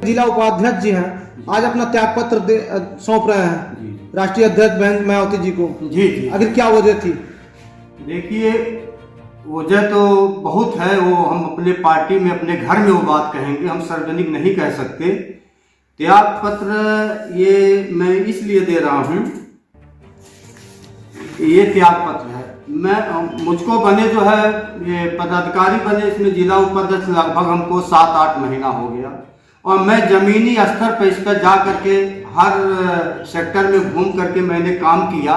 जिला उपाध्यक्ष जी हैं, आज अपना त्याग पत्र सौंप रहे हैं राष्ट्रीय अध्यक्ष बहन मायावती जी को। जी आखिर क्या वजह थी? देखिए, वजह तो बहुत है, वो हम अपने पार्टी में अपने घर में वो बात कहेंगे, हम सार्वजनिक नहीं कह सकते। त्याग पत्र ये मैं इसलिए दे रहा हूँ, ये त्याग पत्र है। मुझको बने जो है ये पदाधिकारी बने, इसमें जिला उपाध्यक्ष लगभग हमको 7-8 महीना हो गया, और मैं जमीनी स्तर पर इस पर जा करके हर सेक्टर में घूम करके मैंने काम किया,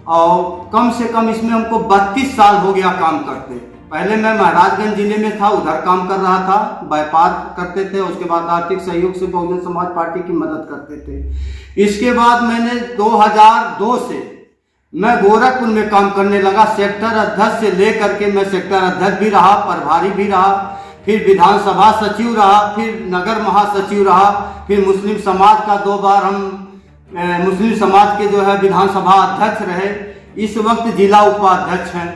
और कम से कम इसमें हमको 32 साल हो गया काम करते। पहले मैं महाराजगंज जिले में था, उधर काम कर रहा था, व्यापार करते थे, उसके बाद आर्थिक सहयोग से बहुजन समाज पार्टी की मदद करते थे। इसके बाद मैंने 2002 से मैं गोरखपुर में काम करने लगा, सेक्टर अध्यक्ष से लेकर के मैं सेक्टर अध्यक्ष भी रहा, प्रभारी भी रहा, फिर विधानसभा सचिव रहा, फिर नगर महासचिव रहा, फिर मुस्लिम समाज का 2 बार हम मुस्लिम समाज के जो है विधानसभा अध्यक्ष रहे, इस वक्त जिला उपाध्यक्ष हैं।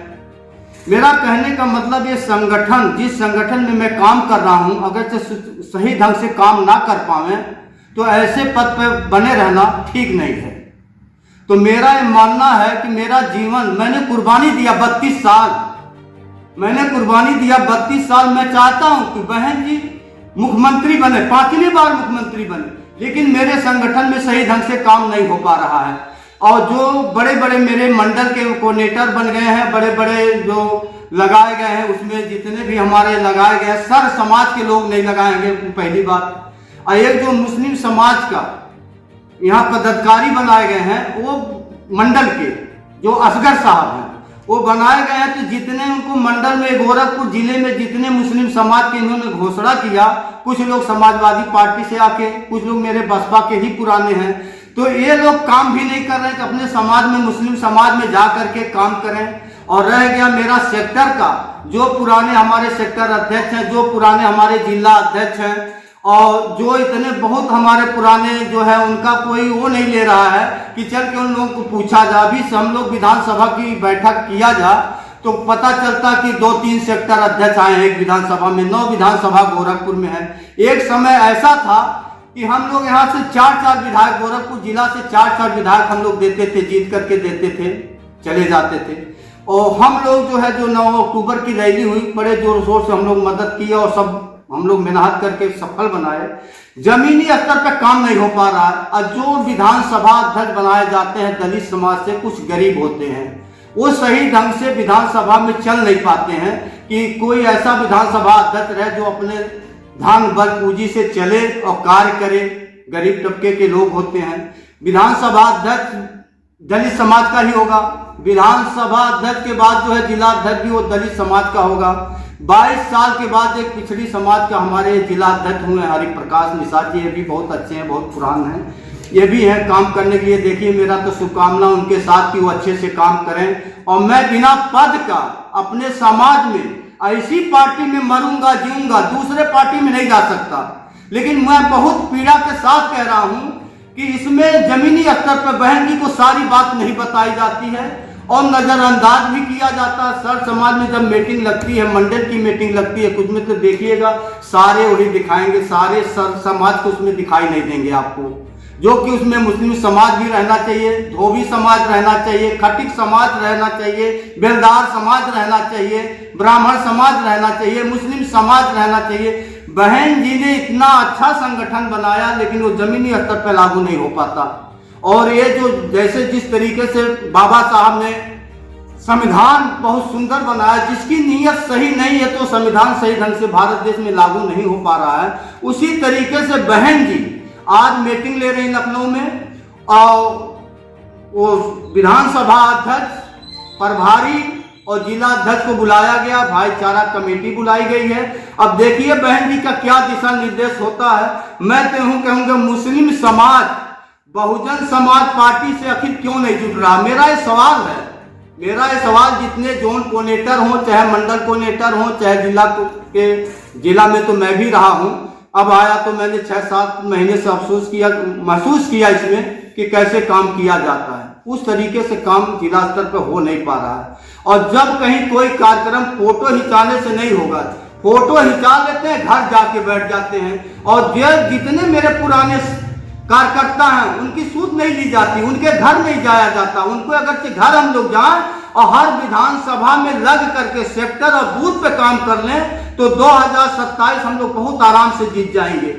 मेरा कहने का मतलब ये संगठन, जिस संगठन में मैं काम कर रहा हूं, अगर सही ढंग से काम ना कर पावे तो ऐसे पद पर बने रहना ठीक नहीं है। तो मेरा ये मानना है कि मेरा जीवन मैंने कुर्बानी दिया 32 साल, मैंने कुर्बानी दिया 32 साल। मैं चाहता हूं कि बहन जी मुख्यमंत्री बने, 5वीं बार मुख्यमंत्री बने, लेकिन मेरे संगठन में सही ढंग से काम नहीं हो पा रहा है। और जो बड़े बड़े मेरे मंडल के कोऑर्डिनेटर बन गए हैं, बड़े बड़े जो लगाए गए हैं, उसमें जितने भी हमारे लगाए गए हैं, सर समाज के लोग नहीं लगाएंगे, पहली बात। और एक जो मुस्लिम समाज का यहाँ पदाधिकारी बनाए गए हैं, वो मंडल के जो असगर साहब हैं वो बनाए गए हैं। तो जितने उनको मंडल में गोरखपुर जिले में जितने मुस्लिम समाज के इन्होंने घोषणा किया, कुछ लोग समाजवादी पार्टी से आके, कुछ लोग मेरे बसपा के ही पुराने हैं, तो ये लोग काम भी नहीं कर रहे हैं कि अपने समाज में, मुस्लिम समाज में जा करके काम करें। और रह गया मेरा सेक्टर का, जो पुराने हमारे सेक्टर अध्यक्ष हैं, जो पुराने हमारे जिला अध्यक्ष हैं, और जो इतने बहुत हमारे पुराने जो है, उनका कोई वो नहीं ले रहा है कि चल के उन लोगों को पूछा जा। अभी से हम लोग विधानसभा की बैठक किया जा तो पता चलता कि 2-3 सेक्टर अध्यक्ष आए हैं एक विधानसभा में, 9 विधानसभा गोरखपुर में है। एक समय ऐसा था कि हम लोग यहाँ से 4-4 विधायक, गोरखपुर जिला से 4-4 विधायक हम लोग देते थे, जीत करके देते थे, चले जाते थे। और हम लोग जो है, जो 9 अक्टूबर की रैली हुई, बड़े जोर शोर से हम लोग मदद किए और सब हम लोग मेहनत करके सफल बनाए। जमीनी स्तर पर काम नहीं हो पा रहा है। और जो विधानसभा अध्यक्ष बनाए जाते हैं दलित समाज से, कुछ गरीब होते हैं, वो सही ढंग से विधानसभा में चल नहीं पाते हैं कि कोई ऐसा विधानसभा अध्यक्ष रहे जो अपने धन बल पूंजी से चले और कार्य करे। गरीब तबके के लोग होते हैं। विधानसभा अध्यक्ष दलित समाज का ही होगा, विधानसभा अध्यक्ष के बाद जो है जिला अध्यक्ष भी वो दलित समाज का होगा। 22 साल के बाद एक पिछड़ी समाज का हमारे जिला अध्यक्ष हुए हरिप्रकाश निषाद जी, ये भी बहुत अच्छे हैं, बहुत पुराने हैं, ये भी हैं काम करने के लिए। देखिए, मेरा तो शुभकामना उनके साथ कि वो अच्छे से काम करें। और मैं बिना पद का अपने समाज में ऐसी पार्टी में मरूंगा जीऊंगा, दूसरे पार्टी में नहीं जा सकता। लेकिन मैं बहुत पीड़ा के साथ कह रहा हूं कि इसमें जमीनी स्तर पर बहन जी को सारी बात नहीं बताई जाती है और नजरअंदाज भी किया जाता है। सर समाज में जब मीटिंग लगती है, मंडल की मीटिंग लगती है, कुछ में तो देखिएगा सारे वही दिखाएंगे, सारे सर समाज को उसमें दिखाई नहीं देंगे आपको, जो कि उसमें मुस्लिम समाज भी रहना चाहिए, धोबी समाज रहना चाहिए, खटिक समाज रहना चाहिए, बेलदार समाज रहना चाहिए, ब्राह्मण समाज रहना चाहिए, मुस्लिम समाज रहना चाहिए। बहन जी ने इतना अच्छा संगठन बनाया, लेकिन वो जमीनी स्तर पर लागू नहीं हो पाता। और ये जो जैसे जिस तरीके से बाबा साहब ने संविधान बहुत सुंदर बनाया, जिसकी नीयत सही नहीं है तो संविधान सही ढंग से भारत देश में लागू नहीं हो पा रहा है। उसी तरीके से बहन जी आज मीटिंग ले रही लखनऊ में, और वो विधानसभा अध्यक्ष, प्रभारी और जिला अध्यक्ष को बुलाया गया, भाईचारा कमेटी बुलाई गई है। अब देखिए बहन जी का क्या दिशा निर्देश होता है। मैं तो कहूँगा मुस्लिम समाज बहुजन समाज पार्टी से आखिर क्यों नहीं जुड़ रहा। मेरा ये सवाल है, मेरा ये सवाल जितने जोन कोऑर्डिनेटर हों, चाहे मंडल कोऑर्डिनेटर हों, चाहे जिला में तो मैं भी रहा हूँ। अब आया तो मैंने 6-7 महीने से महसूस किया इसमें कि कैसे काम किया जाता है। उस तरीके से काम जिला स्तर पर हो नहीं पा रहा है। और जब कहीं कोई कार्यक्रम फोटो खिंचाने से नहीं होगा, फोटो खिंचा लेते हैं, घर जाके बैठ जाते हैं। और जितने मेरे पुराने कार्यकर्ता हैं उनकी सूद नहीं ली जाती, उनके घर नहीं जाया जाता। उनको अगर घर हम लोग जाएं और हर विधानसभा में लग करके सेक्टर और बूथ पे काम कर लें तो 2027 हम लोग बहुत आराम से जीत जाएंगे।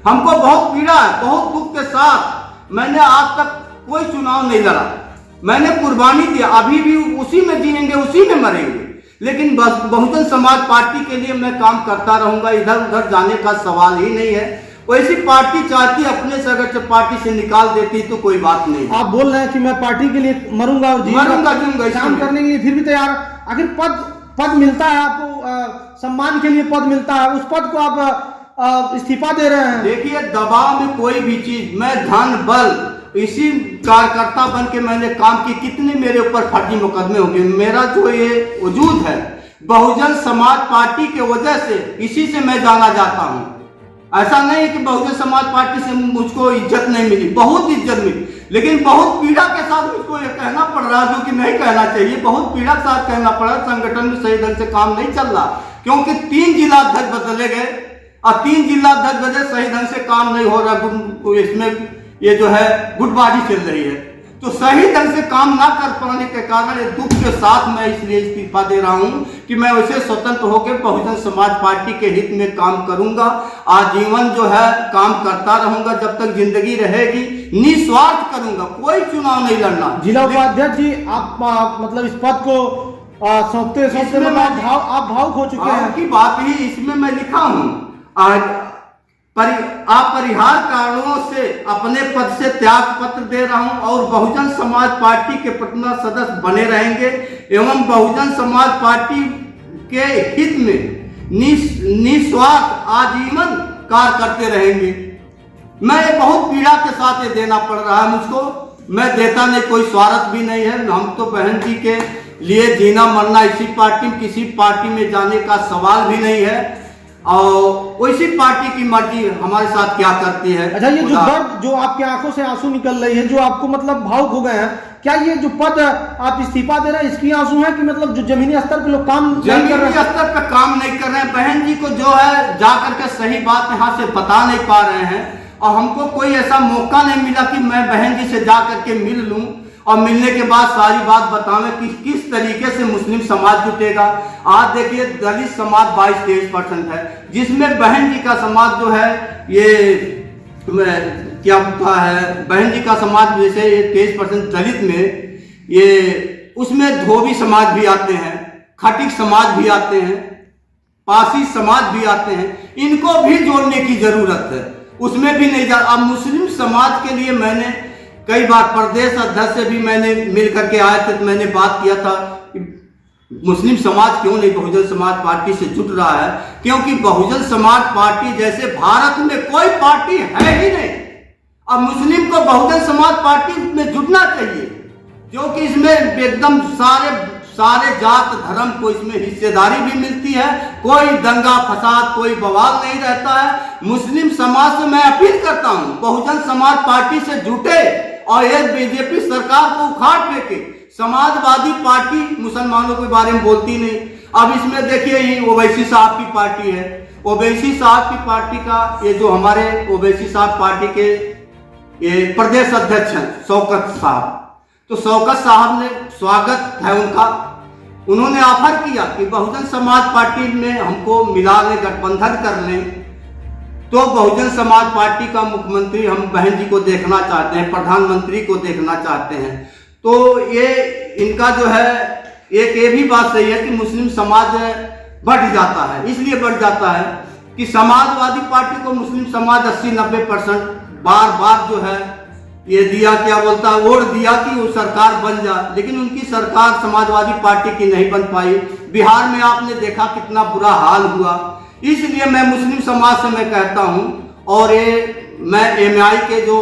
हमको बहुत पीड़ा है, बहुत दुख के साथ मैंने आज तक कोई चुनाव नहीं लड़ा, मैंने कुर्बानी दी, अभी भी उसी में जिएंगे, उसी में मरेंगे। लेकिन बस बहुजन समाज पार्टी के लिए मैं काम करता रहूंगा, इधर उधर जाने का सवाल ही नहीं है। वैसी पार्टी चाहती अपने से, अगर पार्टी से निकाल देती तो कोई बात नहीं। आप बोल रहे हैं कि मैं पार्टी के लिए मरूंगा और जीऊंगा, काम करने के लिए फिर भी तैयार। आखिर पद मिलता है आपको, सम्मान के लिए पद मिलता है, उस पद को आप इस्तीफा दे रहे हैं। देखिए, दबाव में कोई भी चीज, मैं धन बल इसी कार्यकर्ता बन के मैंने काम की, कितने मेरे ऊपर फर्जी मुकदमे हो गए। मेरा जो ये वजूद है बहुजन समाज पार्टी के वजह से, इसी से मैं जाना जाता हूँ। ऐसा नहीं है कि बहुजन समाज पार्टी से मुझको इज्जत नहीं मिली, बहुत इज्जत मिली, लेकिन बहुत पीड़ा के साथ मुझको ये कहना पड़ रहा है जो कि नहीं कहना चाहिए। बहुत पीड़ा के साथ कहना पड़ा, संगठन में सही ढंग से काम नहीं चल रहा, क्योंकि 3 जिलाध्यक्ष बदले गए और 3 जिलाध्यक्ष वजह सही ढंग से काम नहीं हो रहा। इसमें ये जो है गुटबाजी चल रही है, तो सही ढंग से काम ना कर पाने के कारण ये दुख के साथ मैं इसलिए इस्तीफा दे रहा हूं कि मैं वैसे स्वतंत्र होकर बहुजन समाज पार्टी के हित में काम करूंगा। आजीवन जो है काम करता रहूंगा, जब तक जिंदगी रहेगी निस्वार्थ करूंगा, कोई चुनाव नहीं लड़ना। जिला उपाध्यक्ष जी, आप मतलब इस पद को सौंपते आप भावुक हो चुके हैं की बात ही इसमें मैं लिखा हूँ। अपरिहार कारणों से अपने पद से त्याग पत्र दे रहा हूं और बहुजन समाज पार्टी के प्रतिनिधि सदस्य बने रहेंगे एवं बहुजन समाज पार्टी के हित में निस्वार्थ आजीवन कार्य करते रहेंगे। मैं बहुत पीड़ा के साथ ये देना पड़ रहा है मुझको, मैं देता नहीं, कोई स्वार्थ भी नहीं है। हम तो बहन जी के लिए जीना मरना, इसी पार्टी में किसी पार्टी में जाने का सवाल भी नहीं है और वैसी पार्टी की मर्जी हमारे साथ क्या करती है। अच्छा, ये जो दर्द, जो आपके आंखों से आंसू निकल रही है, जो आपको मतलब भावुक हो गए हैं, क्या ये जो पद आप इस्तीफा दे रहे हैं इसकी आंसू है कि मतलब जो जमीनी स्तर पे लोग काम जमीनी स्तर पे काम नहीं कर रहे हैं, बहन जी को जो है जा करके सही बात यहाँ से बता नहीं पा रहे हैं और हमको कोई ऐसा मौका नहीं मिला कि मैं बहन जी से जा करके मिल लूं और मिलने के बाद सारी बात बतावें कि किस तरीके से मुस्लिम समाज जुटेगा। आज देखिए, दलित समाज 22-23% है, जिसमें बहन जी का समाज जो है ये क्या होता है, बहन जी का समाज जैसे ये 23% दलित में, ये उसमें धोबी समाज भी आते हैं, खटिक समाज भी आते हैं, पासी समाज भी आते हैं, इनको भी जोड़ने की जरूरत है। उसमें भी नहीं जा। अब मुस्लिम समाज के लिए मैंने कई बार प्रदेश अध्यक्ष से भी मैंने मिल करके आए थे, तो मैंने बात किया था कि मुस्लिम समाज क्यों नहीं बहुजन समाज पार्टी से जुट रहा है, क्योंकि बहुजन समाज पार्टी जैसे भारत में कोई पार्टी है ही नहीं। अब मुस्लिम को बहुजन समाज पार्टी में जुटना चाहिए, जो कि इसमें एकदम सारे जात धर्म को इसमें हिस्सेदारी भी मिलती है, कोई दंगा फसाद कोई बवाल नहीं रहता है। मुस्लिम समाज से मैं अपील करता हूं बहुजन समाज पार्टी से जुटे और ये बीजेपी सरकार को उखाड़ फेंके। समाजवादी पार्टी मुसलमानों के बारे में बोलती नहीं। अब इसमें देखिए, ये ओवैसी साहब की पार्टी है, ओवैसी साहब की पार्टी का ये जो हमारे ओवैसी साहब पार्टी के ये प्रदेश अध्यक्ष हैं शौकत साहब, तो शौकत साहब ने स्वागत है उनका, उन्होंने ऑफर किया कि बहुजन समाज पार्टी में हमको मिला लें, गठबंधन कर लें। तो बहुजन समाज पार्टी का मुख्यमंत्री हम बहन जी को देखना चाहते हैं, प्रधानमंत्री को देखना चाहते हैं। तो ये इनका जो है एक ये भी बात सही है कि मुस्लिम समाज बढ़ जाता है, इसलिए बढ़ जाता है कि समाजवादी पार्टी को मुस्लिम समाज 80-90% बार जो है ये दिया, क्या बोलता है, वोट दिया कि वो सरकार बन जा, लेकिन उनकी सरकार समाजवादी पार्टी की नहीं बन पाई। बिहार में आपने देखा कितना बुरा हाल हुआ। इसलिए मैं मुस्लिम समाज से मैं कहता हूं, और ये मैं एमआई के जो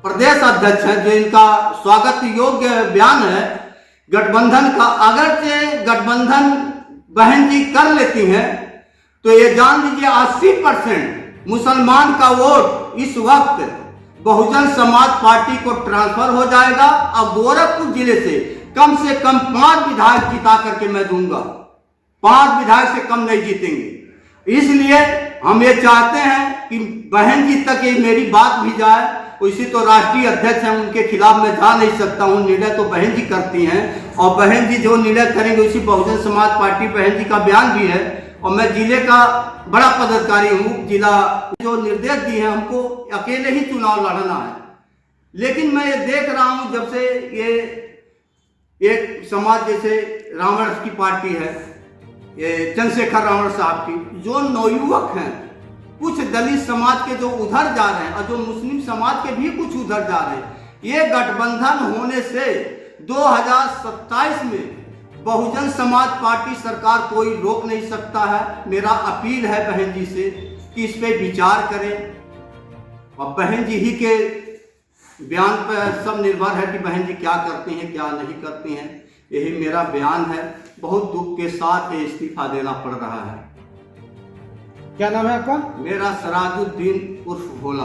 प्रदेश अध्यक्ष हैं, जो इनका स्वागत योग्य बयान है गठबंधन का, अगर से गठबंधन बहन जी कर लेती हैं तो ये जान लीजिए 80% मुसलमान का वोट इस वक्त बहुजन समाज पार्टी को ट्रांसफर हो जाएगा और गोरखपुर जिले से कम 5 विधायक जिता करके मैं दूंगा। 5 विधायक से कम नहीं जीतेंगे। इसलिए हम ये चाहते हैं कि बहन जी तक ये मेरी बात भी जाए। उसी तो राष्ट्रीय अध्यक्ष हैं, उनके खिलाफ मैं जा नहीं सकता हूँ, निर्णय तो बहन जी करती हैं और बहन जी जो निर्णय करेंगे उसी बहुजन समाज पार्टी बहन जी का बयान भी है। और मैं जिले का बड़ा पदाधिकारी हूँ, जिला जो निर्देश दिए हैं हमको अकेले ही चुनाव लड़ना है। लेकिन मैं ये देख रहा हूँ जब से ये एक समाज जैसे रावण की पार्टी है, ये चंद्रशेखर रावण साहब की, जो नवयुवक हैं, कुछ दलित समाज के जो उधर जा रहे हैं और जो मुस्लिम समाज के भी कुछ उधर जा रहे हैं, ये गठबंधन होने से 2027 में बहुजन समाज पार्टी सरकार कोई रोक नहीं सकता है। मेरा अपील है बहन जी से कि इस पे विचार करें और बहन जी ही के बयान पर सब निर्भर है कि बहन जी क्या करती हैं क्या नहीं करती हैं। यही मेरा बयान है। बहुत दुख के साथ ये इस्तीफा देना पड़ रहा है। क्या नाम है आपका? मेरा सराजुद्दीन उर्फ भोला।